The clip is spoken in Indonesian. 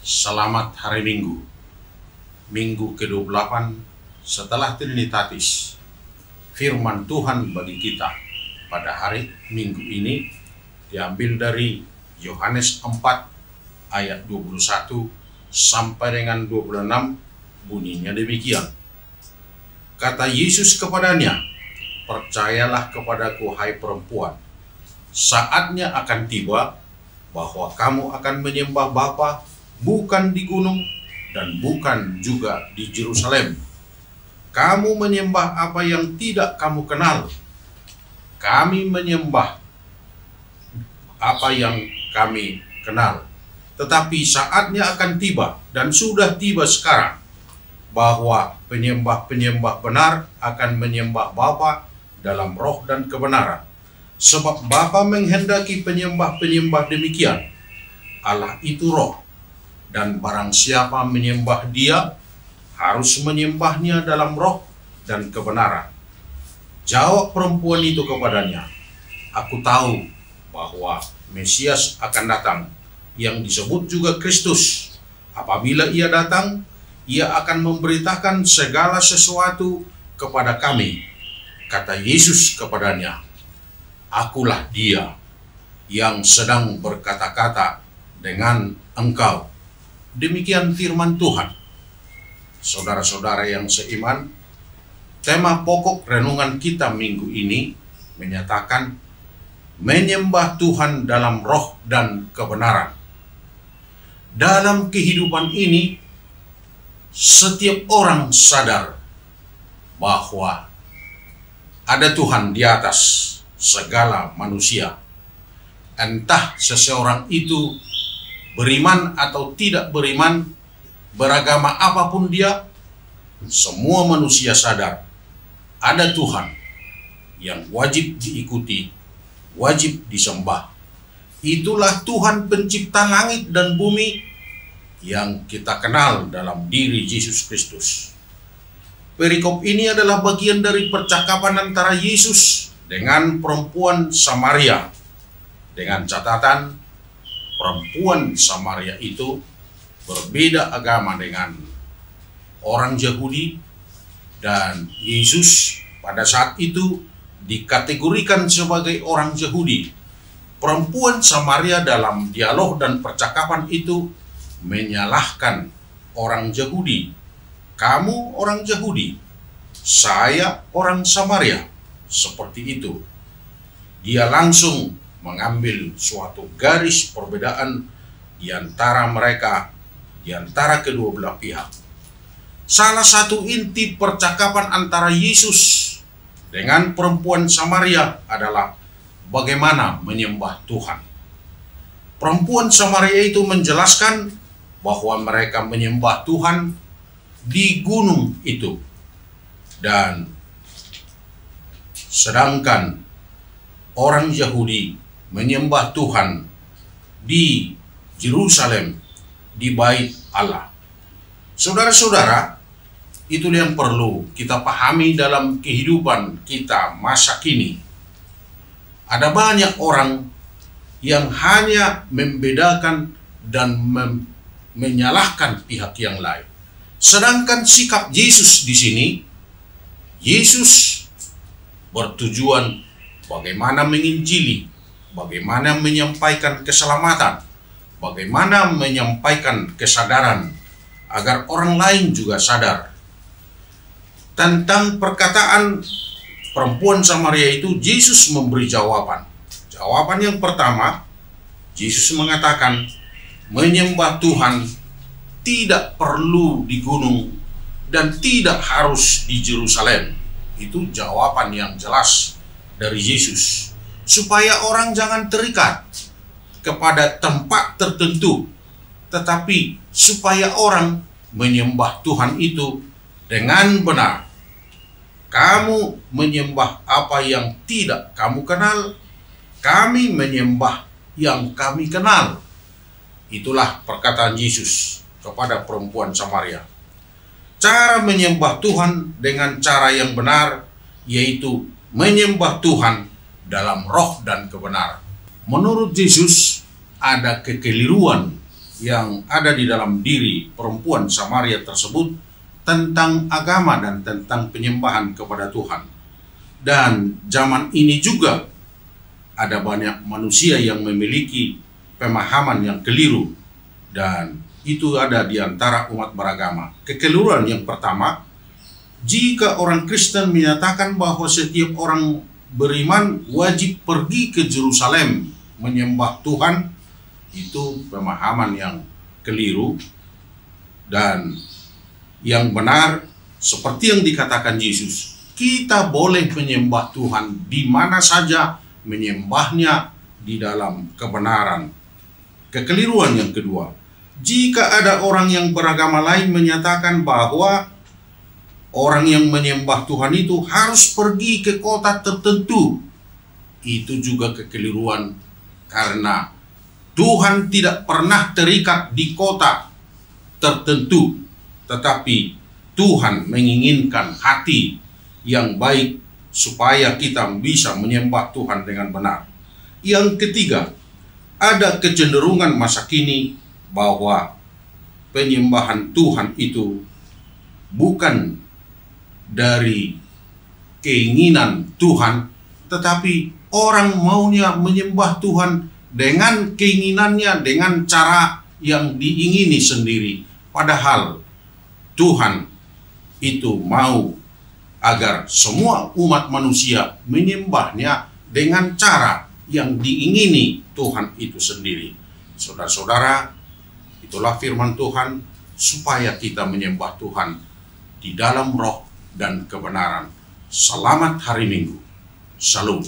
Selamat hari Minggu, Minggu ke-28 setelah Trinitatis. Firman Tuhan bagi kita pada hari Minggu ini diambil dari Yohanes 4 ayat 21 sampai dengan 26, bunyinya demikian. Kata Yesus kepadanya, "Percayalah kepadaku, hai perempuan, saatnya akan tiba bahwa kamu akan menyembah Bapa bukan di gunung dan bukan juga di Yerusalem. Kamu menyembah apa yang tidak kamu kenal. Kami menyembah apa yang kami kenal. Tetapi saatnya akan tiba dan sudah tiba sekarang bahwa penyembah-penyembah benar akan menyembah Bapa dalam roh dan kebenaran. Sebab Bapa menghendaki penyembah-penyembah demikian. Allah itu roh, dan barang siapa menyembah Dia harus menyembahnya dalam roh dan kebenaran." Jawab perempuan itu kepadanya, "Aku tahu bahwa Mesias akan datang, yang disebut juga Kristus. Apabila Ia datang, Ia akan memberitakan segala sesuatu kepada kami." Kata Yesus kepadanya, "Akulah Dia yang sedang berkata-kata dengan engkau." Demikian firman Tuhan. Saudara-saudara yang seiman, tema pokok renungan kita minggu ini menyatakan menyembah Tuhan dalam roh dan kebenaran. Dalam kehidupan ini, setiap orang sadar bahwa ada Tuhan di atas segala manusia. Entah seseorang itu beriman atau tidak beriman, beragama apapun dia, semua manusia sadar ada Tuhan yang wajib diikuti, wajib disembah. Itulah Tuhan pencipta langit dan bumi yang kita kenal dalam diri Yesus Kristus. Perikop ini adalah bagian dari percakapan antara Yesus dengan perempuan Samaria, dengan catatan perempuan Samaria itu berbeda agama dengan orang Yahudi, dan Yesus pada saat itu dikategorikan sebagai orang Yahudi. Perempuan Samaria dalam dialog dan percakapan itu menyalahkan orang Yahudi. "Kamu orang Yahudi, saya orang Samaria." Seperti itu. Dia langsung mengambil suatu garis perbedaan di antara mereka, di antara kedua belah pihak. Salah satu inti percakapan antara Yesus dengan perempuan Samaria adalah bagaimana menyembah Tuhan. Perempuan Samaria itu menjelaskan bahwa mereka menyembah Tuhan di gunung itu, dan sedangkan orang Yahudi menyembah Tuhan di Yerusalem, di bait Allah. Saudara-saudara, itu yang perlu kita pahami dalam kehidupan kita masa kini. Ada banyak orang yang hanya membedakan dan menyalahkan pihak yang lain. Sedangkan sikap Yesus di sini, Yesus bertujuan bagaimana menginjili, bagaimana menyampaikan keselamatan, bagaimana menyampaikan kesadaran agar orang lain juga sadar. Tentang perkataan perempuan Samaria itu, Yesus memberi jawaban. Jawaban yang pertama, Yesus mengatakan menyembah Tuhan tidak perlu di gunung dan tidak harus di Yerusalem. Itu jawaban yang jelas dari Yesus, supaya orang jangan terikat kepada tempat tertentu, tetapi supaya orang menyembah Tuhan itu dengan benar. "Kamu menyembah apa yang tidak kamu kenal, kami menyembah yang kami kenal." Itulah perkataan Yesus kepada perempuan Samaria. Cara menyembah Tuhan dengan cara yang benar, yaitu menyembah Tuhan dalam roh dan kebenaran. Menurut Yesus, ada kekeliruan yang ada di dalam diri perempuan Samaria tersebut tentang agama dan tentang penyembahan kepada Tuhan. Dan zaman ini juga ada banyak manusia yang memiliki pemahaman yang keliru, dan itu ada di antara umat beragama. Kekeliruan yang pertama, jika orang Kristen menyatakan bahwa setiap orang beriman wajib pergi ke Yerusalem menyembah Tuhan, itu pemahaman yang keliru. Dan yang benar seperti yang dikatakan Yesus, kita boleh menyembah Tuhan di mana saja, menyembahnya di dalam kebenaran. Kekeliruan yang kedua, jika ada orang yang beragama lain menyatakan bahwa orang yang menyembah Tuhan itu harus pergi ke kota tertentu, itu juga kekeliruan, karena Tuhan tidak pernah terikat di kota tertentu, tetapi Tuhan menginginkan hati yang baik supaya kita bisa menyembah Tuhan dengan benar. Yang ketiga, ada kecenderungan masa kini bahwa penyembahan Tuhan itu bukan dari keinginan Tuhan, tetapi orang maunya menyembah Tuhan dengan keinginannya, dengan cara yang diingini sendiri. Padahal Tuhan itu mau agar semua umat manusia menyembahnya dengan cara yang diingini Tuhan itu sendiri. Saudara-saudara, itulah firman Tuhan supaya kita menyembah Tuhan di dalam roh dan kebenaran. Selamat hari Minggu. Shalom.